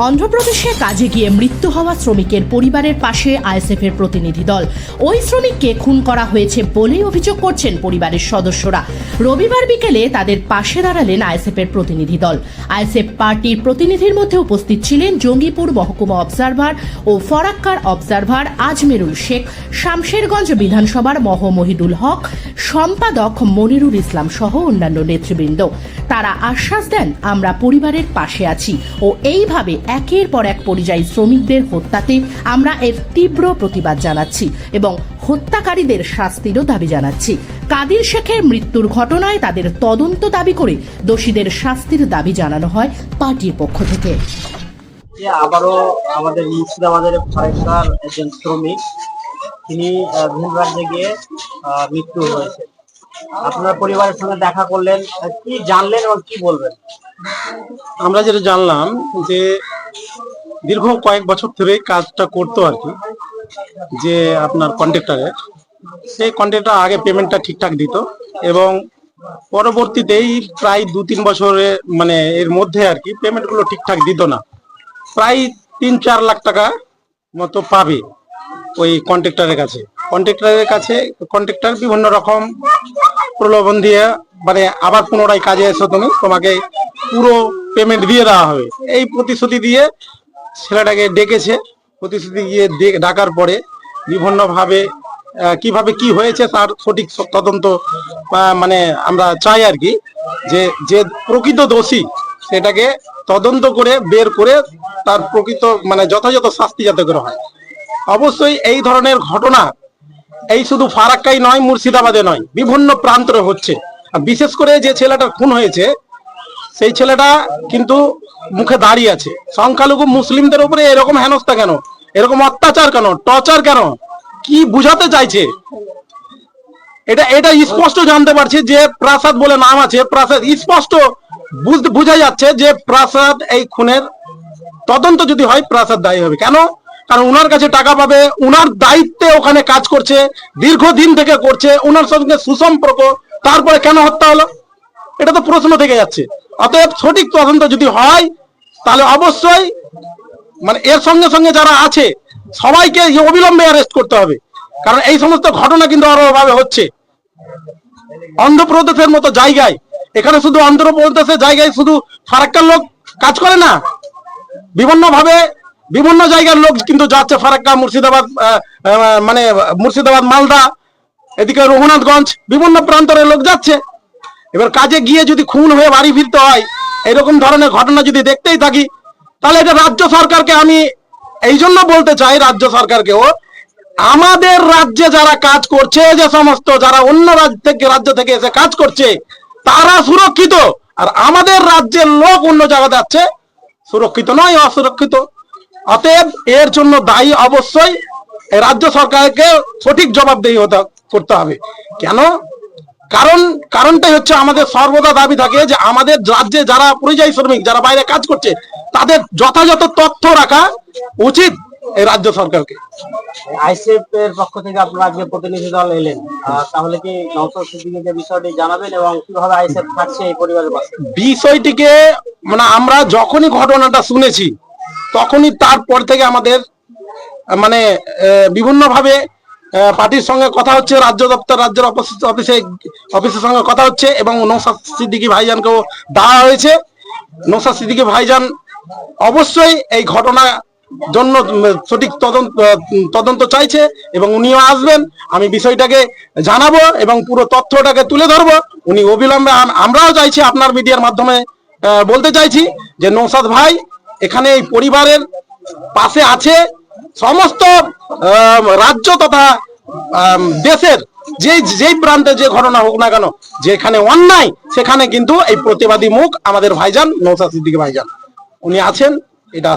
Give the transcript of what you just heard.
অন্ধ্রপ্রদেশে কাজে গিয়ে মৃত্যু হওয়া শ্রমিকের পরিবারের পাশে আইএসএফের প্রতিনিধি দল। ওই শ্রমিককে খুন করা হয়েছে বলেই অভিযোগ করছেন পরিবারের সদস্যরা। রবিবার বিকেলে তাদের পাশে দাঁড়ালেন আইএসএফের প্রতিনিধি দল। আইএসএফ পার্টির প্রতিনিধির মধ্যে উপস্থিত ছিলেন জঙ্গিপুর মহকুমা অবজারভার ও ফরাক্কার অবজারভার আজমেরুল শেখ, শামশেরগঞ্জ বিধানসভার মহিদুল হক, সম্পাদক মনিরুল ইসলাম সহ অন্যান্য নেতৃবৃন্দ। তারা আশ্বাস দেন, আমরা পরিবারের পাশে আছি ও এইভাবে একের পর এক পরিযায়ী শ্রমিকদের হত্যাতে আমরা এর তীব্র প্রতিবাদ জানাচ্ছি এবং হত্যাকারীদের শাস্তিরও দাবি জানাচ্ছি। কাদির শেখের মৃত্যুর ঘটনায় তাদের তদন্ত দাবি করে দোষীদের শাস্তির দাবি জানানো হয় পার্টির পক্ষ থেকে। আবারও আমাদের মুর্শিদাবাদের ফরেস্টার একজন শ্রমিক, তিনি ভিন রাজ্যে গিয়ে মৃত্যু হয়েছে। আপনার পরিবারের সঙ্গে দেখা করলেন, কি জানলেন এবং কি বলবেন? আমরা যেটা জানলাম যে দীর্ঘ কয়েক বছর ধরে কাজটা করতো আর কি, যে আপনার কন্ট্রাক্টরের, সেই কন্ট্রাক্টর আগে পেমেন্টটা ঠিকঠাক দিত এবং পরবর্তীতেই প্রায় 2-3 বছরে মানে এর মধ্যে আর কি পেমেন্টগুলো ঠিকঠাক দিত না। প্রায় 3-4 লাখ টাকা মতো পাবে ওই কন্ট্রাক্টরের কাছে। কন্ট্রাক্টর বিভিন্ন রকম প্রলোভন দিয়ে মানে আবার পুনরায় কাজে এসো, তোমাকে পুরো পেমেন্ট দিয়ে দেওয়া হবে, এই প্রতিশ্রুতি দিয়ে ছেলেটাকে ডেকেছে। প্রতিশ্রুতি দিয়ে ডাকার পরে বিভিন্নভাবে কিভাবে কি হয়েছে তার সঠিক তদন্ত মানে আমরা চাই আর কি, যে প্রকৃত দোষী সেটাকে তদন্ত করে বের করে তার প্রকৃত মানে যথাযথ শাস্তি যাতে করা হয়। অবশ্যই এই ধরনের ঘটনা এই শুধু ফারাক্কাই নয়, মুর্শিদাবাদে নয়, বিভিন্ন প্রান্তরে হচ্ছে। বিশেষ করে যে ছেলেটার খুন হয়েছে সেই ছেলেটা কিন্তু মুখে দাঁড়িয়ে আছে। সংখ্যালঘু মুসলিমদের উপরে এরকম হেনস্থা কেন, এরকম অত্যাচার কেন, টর্চার কেন, কি বুঝাতে চাইছে? এটা স্পষ্ট জানতে পারছি যে প্রাসাদ বলে নাম আছে, প্রাসাদ স্পষ্ট বোঝা যাচ্ছে যে প্রাসাদ এই খুনের তদন্ত যদি হয় প্রাসাদ দায়ী হবে। কেন? কারণ উনার কাছে টাকা পাবে, উনার দায়িত্বে ওখানে কাজ করছে, দীর্ঘদিন থেকে করছে, উনার সঙ্গে সুসম্পর্ক, তারপরে কেন হত্যা হলো? এটা তো প্রশ্ন থেকে যাচ্ছে। অতএব সঠিক তদন্ত যদি হয় তাহলে অবশ্যই মানে এর সঙ্গে সঙ্গে যারা আছে সবাইকে অবিলম্বে অ্যারেস্ট করতে হবে, কারণ এই সমস্ত ঘটনা কিন্তু অভাবে হচ্ছে অন্ধ্রপ্রদেশের মতো জায়গায়। এখানে শুধু অন্ধ্রপ্রদেশের জায়গায় শুধু ফারাক্কার লোক কাজ করে না, বিভিন্ন জায়গার লোক কিন্তু যাচ্ছে ফারাক্কা, মুর্শিদাবাদ, মানে মুর্শিদাবাদ, মালদা, এদিকে রঘুনাথগঞ্জ, বিভিন্ন প্রান্তরের লোক যাচ্ছে। এবার কাজে গিয়ে যদি খুন হয়ে বাড়ি ফিরতে হয়, এরকম ধরনের ঘটনা যদি দেখতেই থাকি, তাহলে এটা রাজ্য সরকারকে আমি এই জন্য বলতে চাই, রাজ্য সরকারকেও, আমাদের রাজ্যে যারা কাজ করছে, যে সমস্ত যারা অন্য রাজ্য থেকে এসে কাজ করছে তারা সুরক্ষিত, আর আমাদের রাজ্যের লোক অন্য জায়গায় যাচ্ছে সুরক্ষিত নয়, অসুরক্ষিত। অতএব এর জন্য দায়ী অবশ্যই রাজ্য সরকারকে সঠিক জবাবদেহি করতে হবে। কেন? কারণটাই হচ্ছে আমাদের সর্বদা দাবি থাকে যে আমাদের রাজ্যে যারা পরিযায়ী শ্রমিক, যারা বাইরে কাজ করছে, তাদের যথাযথ তথ্য রাখা উচিত এই রাজ্য সরকারকে। আইএসএফ এর পক্ষ থেকে আপনারা আজকে প্রতিনিধি দল এলেন, তাহলে কি নওশাদ সিদ্দিকীকে বিষয়টি জানাবেন এবং কিভাবে আইএসএফ থাকছে এই পরিবারের পাশে? বিষয়টিকে মানে আমরা যখনই ঘটনাটা শুনেছি তখনই তারপর থেকে আমাদের মানে বিভিন্নভাবে পার্টির সঙ্গে কথা হচ্ছে, রাজ্য দপ্তর, রাজ্যের অফিসের সঙ্গে কথা হচ্ছে এবং নওশাদ সিদ্দিকী ভাইজানকেও দেওয়া হয়েছে। নওশাদ সিদ্দিকী ভাইজান অবশ্যই এই ঘটনা জন্য সঠিক তদন্ত চাইছে এবং উনিও আসবেন। আমি বিষয়টাকে জানাবো এবং পুরো তথ্যটাকে তুলে ধরবো। উনি অবিলম্বে, আমরাও চাইছি, আপনার মিডিয়ার মাধ্যমে বলতে চাইছি যে নওশাদ ভাই এখানে এই পরিবারের পাশে আছে। সমস্ত রাজ্য তথা দেশের যেই প্রান্তে যে ঘটনা হোক না কেন, যেখানে অন্যায় সেখানে কিন্তু এই প্রতিবাদী মুখ আমাদের ভাইজান নওশাদ সিদ্দিকী ভাইজান, উনি আছেন, এটা